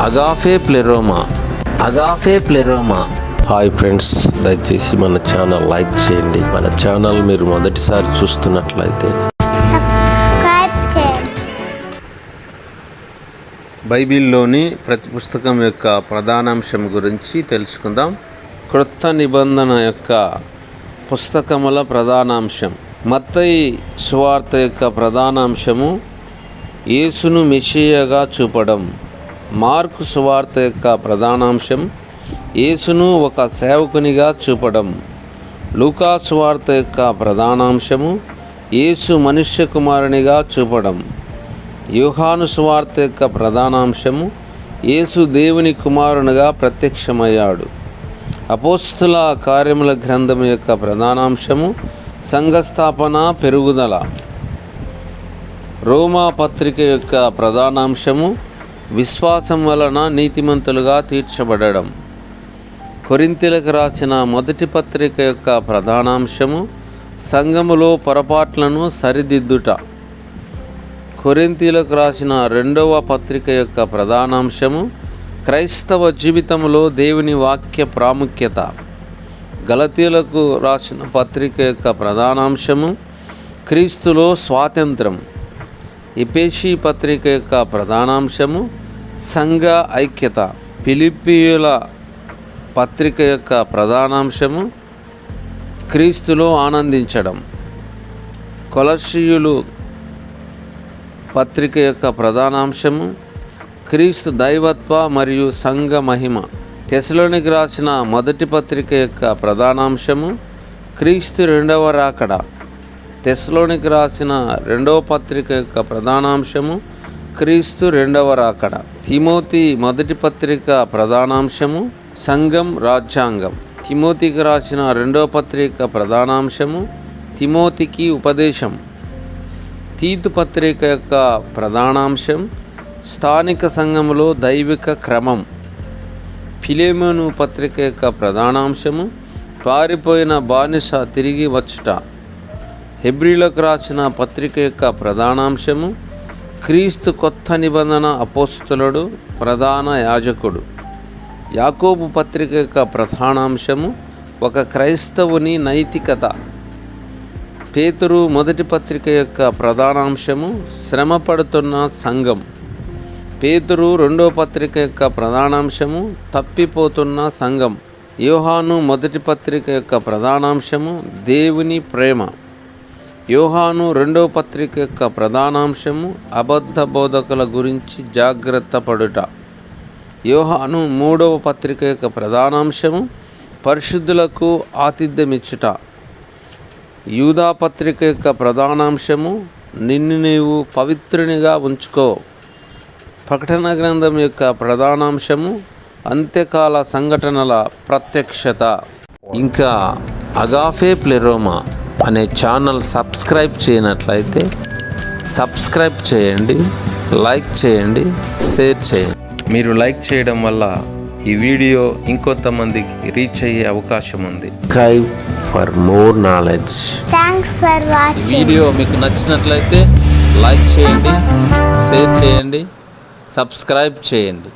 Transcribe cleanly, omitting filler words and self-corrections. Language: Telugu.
అగాపే ప్లెరోమా. హాయ్ ఫ్రెండ్స్, దయచేసి మన ఛానల్ లైక్ చేయండి. మన ఛానల్ మీరు మొదటిసారి చూస్తున్నట్లయితే సబ్స్క్రైబ్ చేయండి. బైబిల్లోని ప్రతి పుస్తకం యొక్క ప్రధానాంశం గురించి తెలుసుకుందాం. క్రొత్త నిబంధన యొక్క పుస్తకముల ప్రధానాంశం. మత్తయి సువార్త యొక్క ప్రధానాంశము యేసును మెస్సియాగా చూపడం. మార్కు సువార్త యొక్క ప్రధానాంశం యేసును ఒక సేవకునిగా చూపడం. లూకా సువార్త యొక్క ప్రధానాంశము యేసు మనుష్య కుమారునిగా చూపడం. యోహాను సువార్త యొక్క ప్రధానాంశము యేసు దేవుని కుమారునిగా ప్రత్యక్షమయ్యాడు. అపోస్తుల కార్యముల గ్రంథం యొక్క ప్రధానాంశము సంఘస్థాపన, పెరుగుదల. రోమా పత్రిక యొక్క ప్రధానాంశము విశ్వాసం వలన నీతిమంతులుగా తీర్చబడడం. కొరింథీయులకు రాసిన మొదటి పత్రిక యొక్క ప్రధానాంశము సంఘములో పొరపాట్లను సరిదిద్దుట. కొరింథీయులకు రాసిన రెండవ పత్రిక యొక్క ప్రధానాంశము క్రైస్తవ జీవితంలో దేవుని వాక్య ప్రాముఖ్యత. గలతీయులకు రాసిన పత్రిక యొక్క ప్రధానాంశము క్రీస్తులో స్వాతంత్రం. ఎఫెసీ పత్రిక యొక్క ప్రధానాంశము సంఘ ఐక్యత. ఫిలిప్పీయుల పత్రిక యొక్క ప్రధానాంశము క్రీస్తులో ఆనందించడం. కొలస్సీయులు పత్రిక యొక్క ప్రధానాంశము క్రీస్తు దైవత్వ మరియు సంఘ మహిమ. తెస్సలోనికి రాసిన మొదటి పత్రిక యొక్క ప్రధానాంశము క్రీస్తు రెండవ రాకడ. తెస్సలోనికి రాసిన రెండవ పత్రిక యొక్క ప్రధానాంశము క్రీస్తు రెండవ రాకడ. తిమోతి మొదటి పత్రిక ప్రధానాంశము సంఘం, రాజ్యాంగం. తిమోతికి రాసిన రెండవ పత్రిక ప్రధానాంశము తిమోతికి ఉపదేశం. తీతు పత్రిక యొక్క ప్రధానాంశం స్థానిక సంఘములో దైవిక క్రమం. ఫిలెమోను పత్రిక యొక్క ప్రధానాంశము పారిపోయిన బానిస తిరిగి వచ్చుట. హెబ్రీలకు రాసిన పత్రిక యొక్క ప్రధానాంశము క్రీస్తు కొత్త నిబంధన అపోస్తలుడు, ప్రధాన యాజకుడు. యాకోబు పత్రిక యొక్క ప్రధానాంశము ఒక క్రైస్తవుని నైతికత. పేతురు మొదటి పత్రిక యొక్క ప్రధానాంశము శ్రమ పడుతున్న సంఘం. పేతురు రెండో పత్రిక యొక్క ప్రధానాంశము తప్పిపోతున్న సంఘం. యోహాను మొదటి పత్రిక యొక్క ప్రధానాంశము దేవుని ప్రేమ. యోహాను రెండవ పత్రిక యొక్క ప్రధానాంశము అబద్ధ బోధకుల గురించి జాగ్రత్త పడుట. యోహాను మూడవ పత్రిక యొక్క ప్రధానాంశము పరిశుద్ధులకు ఆతిథ్యమిచ్చుట. యూదా పత్రిక యొక్క ప్రధానాంశము నిన్ను నీవు పవిత్రునిగా ఉంచుకో. ప్రకటన గ్రంథం యొక్క ప్రధానాంశము అంత్యకాల సంఘటనల ప్రత్యక్షత. ఇంకా అగాపే ప్లెరోమా అనే ఛానల్ సబ్స్క్రైబ్ చేయనట్లయితే సబ్స్క్రైబ్ చేయండి, లైక్ చేయండి, షేర్ చేయండి. మీరు లైక్ చేయడం వల్ల ఈ వీడియో ఇంకొంతమందికి రీచ్ అయ్యే అవకాశం ఉంది. Subscribe for more knowledge. Thanks for watching. Video మీకు నచ్చినట్లయితే లైక్ చేయండి, షేర్ చేయండి, సబ్స్క్రైబ్ చేయండి.